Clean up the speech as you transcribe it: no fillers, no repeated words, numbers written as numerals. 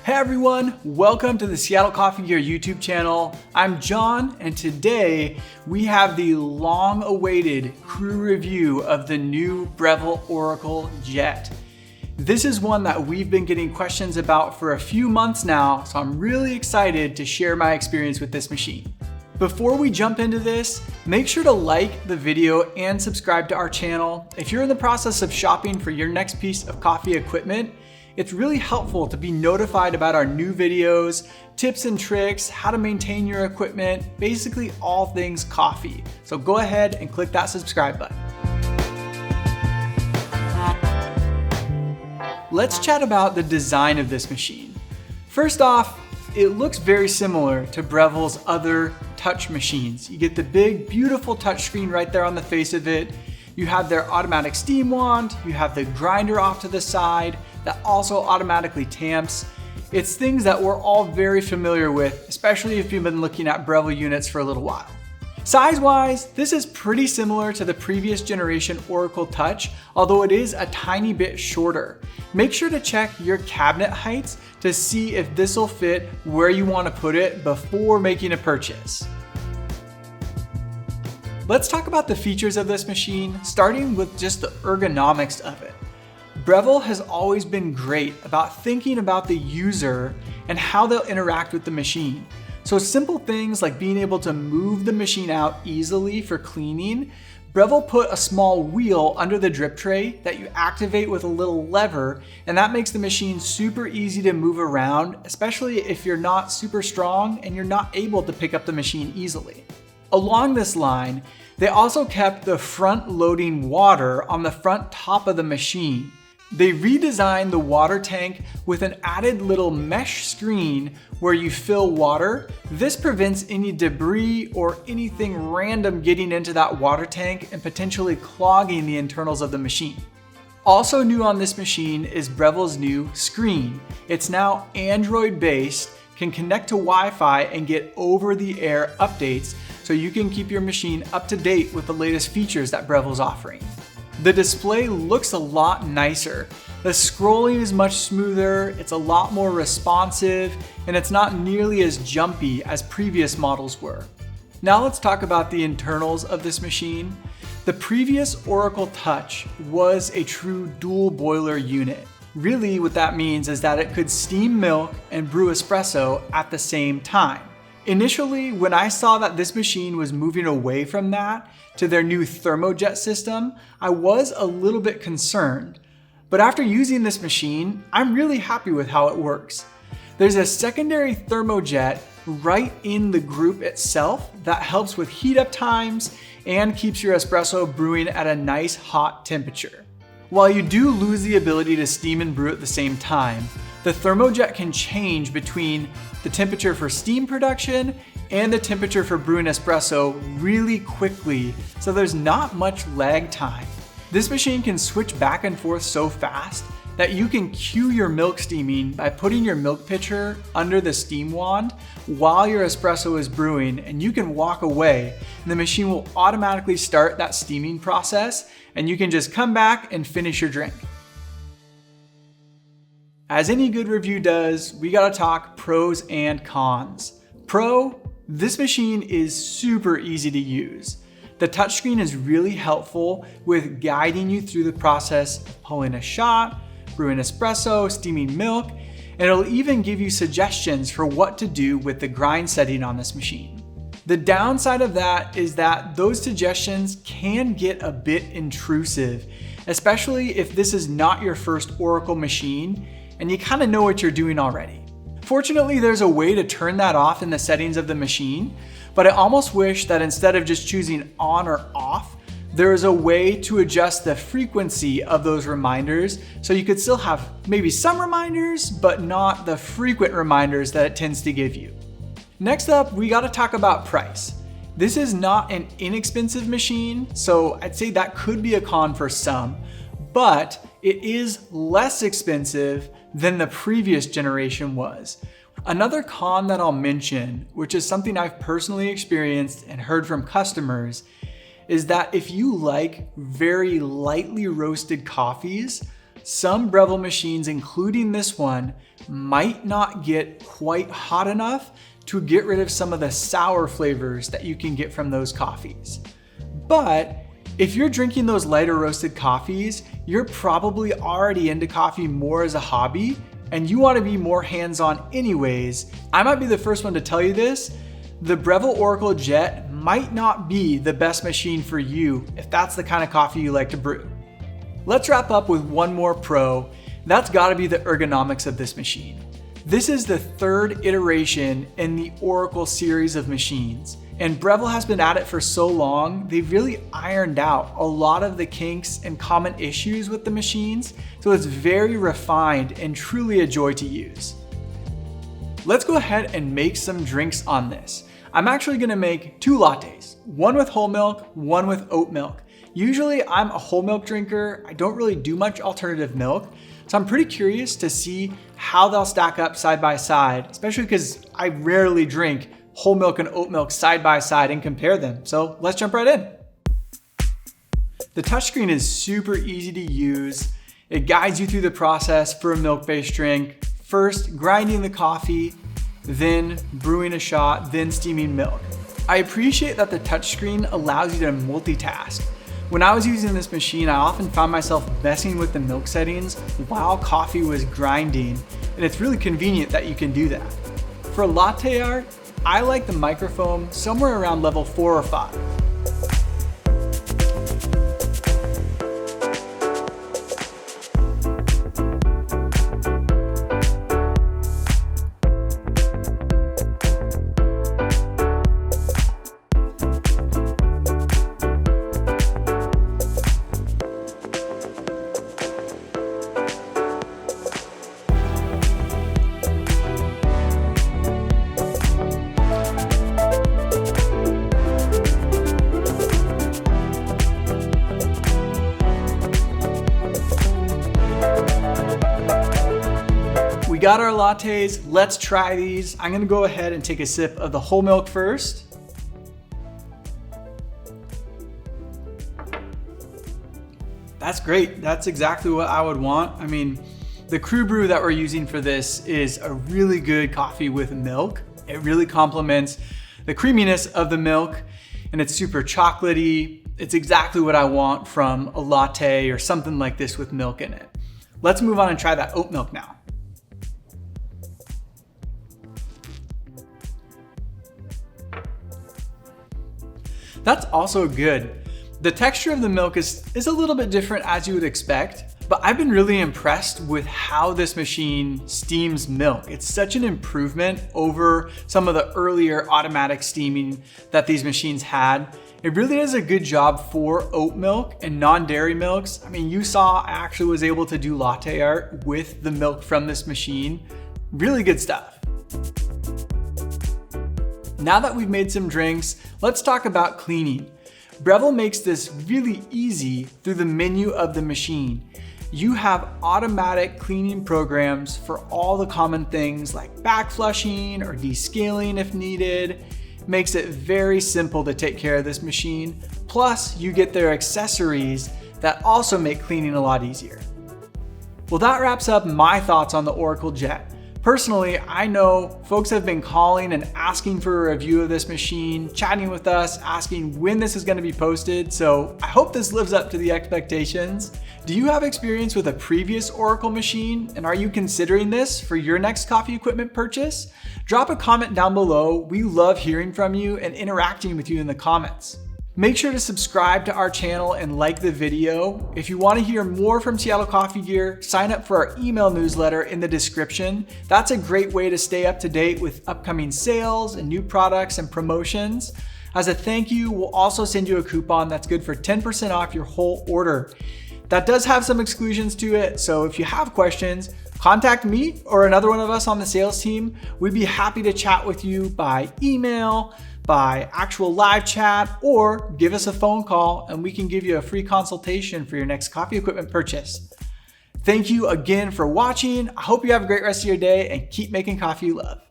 Hey everyone, welcome to the Seattle Coffee Gear YouTube channel. I'm John, and today we have the long-awaited crew review of the new Breville Oracle Jet. This is one that we've been getting questions about for a few months now, so I'm really excited to share my experience with this machine. Before we jump into this, make sure to like the video and subscribe to our channel. If you're in the process of shopping for your next piece of coffee equipment, it's really helpful to be notified about our new videos, tips and tricks, how to maintain your equipment, basically all things coffee. So go ahead and click that subscribe button. Let's chat about the design of this machine. First off, it looks very similar to Breville's other touch machines. You get the big, beautiful touchscreen right there on the face of it. You have their automatic steam wand, you have the grinder off to the side that also automatically tamps. It's things that we're all very familiar with, especially if you've been looking at Breville units for a little while. Size-wise, this is pretty similar to the previous generation Oracle Touch, although it is a tiny bit shorter. Make sure to check your cabinet heights to see if this will fit where you want to put it before making a purchase. Let's talk about the features of this machine, starting with just the ergonomics of it. Breville has always been great about thinking about the user and how they'll interact with the machine. So simple things like being able to move the machine out easily for cleaning. Breville put a small wheel under the drip tray that you activate with a little lever, and that makes the machine super easy to move around, especially if you're not super strong and you're not able to pick up the machine easily. Along this line, they also kept the front loading water on the front top of the machine. They redesigned the water tank with an added little mesh screen where you fill water. This prevents any debris or anything random getting into that water tank and potentially clogging the internals of the machine. Also new on this machine is Breville's new screen. It's now Android based, can connect to Wi-Fi and get over-the-air updates so you can keep your machine up to date with the latest features that Breville's offering. The display looks a lot nicer. The scrolling is much smoother, it's a lot more responsive, and it's not nearly as jumpy as previous models were. Now let's talk about the internals of this machine. The previous Oracle Touch was a true dual boiler unit. Really what that means is that it could steam milk and brew espresso at the same time. Initially, when I saw that this machine was moving away from that to their new ThermoJet system, I was a little bit concerned. But after using this machine, I'm really happy with how it works. There's a secondary ThermoJet right in the group itself that helps with heat up times and keeps your espresso brewing at a nice hot temperature. While you do lose the ability to steam and brew at the same time, the ThermoJet can change between the temperature for steam production and the temperature for brewing espresso really quickly, so there's not much lag time. This machine can switch back and forth so fast that you can cue your milk steaming by putting your milk pitcher under the steam wand while your espresso is brewing, and you can walk away and the machine will automatically start that steaming process and you can just come back and finish your drink. As any good review does, we gotta talk pros and cons. Pro, this machine is super easy to use. The touchscreen is really helpful with guiding you through the process of pulling a shot, brewing espresso, steaming milk, and it'll even give you suggestions for what to do with the grind setting on this machine. The downside of that is that those suggestions can get a bit intrusive, especially if this is not your first Oracle machine and you kind of know what you're doing already. Fortunately, there's a way to turn that off in the settings of the machine, but I almost wish that instead of just choosing on or off, there is a way to adjust the frequency of those reminders so you could still have maybe some reminders, but not the frequent reminders that it tends to give you. Next up, we gotta talk about price. This is not an inexpensive machine, so I'd say that could be a con for some, but it is less expensive than the previous generation was. Another con that I'll mention, which is something I've personally experienced and heard from customers, is that if you like very lightly roasted coffees, Some Breville machines, including this one, might not get quite hot enough to get rid of some of the sour flavors that you can get from those coffees. But if you're drinking those lighter roasted coffees, you're probably already into coffee more as a hobby and you want to be more hands-on anyways. I might be the first one to tell you this. The Breville Oracle Jet might not be the best machine for you if that's the kind of coffee you like to brew. Let's wrap up with one more pro. That's got to be the ergonomics of this machine. This is the third iteration in the Oracle series of machines, and Breville has been at it for so long, they've really ironed out a lot of the kinks and common issues with the machines, so it's very refined and truly a joy to use. Let's go ahead and make some drinks on this. I'm actually gonna make 2 lattes, one with whole milk, one with oat milk. Usually I'm a whole milk drinker. I don't really do much alternative milk. So I'm pretty curious to see how they'll stack up side by side, especially because I rarely drink whole milk and oat milk side by side and compare them. So let's jump right in. The touchscreen is super easy to use. It guides you through the process for a milk-based drink. First, grinding the coffee, then brewing a shot, then steaming milk. I appreciate that the touchscreen allows you to multitask. When I was using this machine, I often found myself messing with the milk settings while coffee was grinding, and it's really convenient that you can do that. For latte art, I like the microfoam somewhere around level 4 or 5. We got our lattes, let's try these. I'm gonna go ahead and take a sip of the whole milk first. That's great, that's exactly what I would want. I mean, the crew brew that we're using for this is a really good coffee with milk. It really complements the creaminess of the milk, and it's super chocolatey. It's exactly what I want from a latte or something like this with milk in it. Let's move on and try that oat milk now. That's also good. The texture of the milk is a little bit different as you would expect, but I've been really impressed with how this machine steams milk. It's such an improvement over some of the earlier automatic steaming that these machines had. It really does a good job for oat milk and non-dairy milks. I mean, you saw I actually was able to do latte art with the milk from this machine. Really good stuff. Now that we've made some drinks, let's talk about cleaning. Breville makes this really easy through the menu of the machine. You have automatic cleaning programs for all the common things like back flushing or descaling if needed. Makes it very simple to take care of this machine. Plus, you get their accessories that also make cleaning a lot easier. Well, that wraps up my thoughts on the Oracle Jet. Personally, I know folks have been calling and asking for a review of this machine, chatting with us, asking when this is going to be posted, so I hope this lives up to the expectations. Do you have experience with a previous Oracle machine, and are you considering this for your next coffee equipment purchase? Drop a comment down below. We love hearing from you and interacting with you in the comments. Make sure to subscribe to our channel and like the video. If you want to hear more from Seattle Coffee Gear, sign up for our email newsletter in the description. That's a great way to stay up to date with upcoming sales and new products and promotions. As a thank you, we'll also send you a coupon that's good for 10% off your whole order. That does have some exclusions to it, so if you have questions, contact me or another one of us on the sales team. We'd be happy to chat with you by email, by actual live chat, or give us a phone call and we can give you a free consultation for your next coffee equipment purchase. Thank you again for watching. I hope you have a great rest of your day and keep making coffee you love.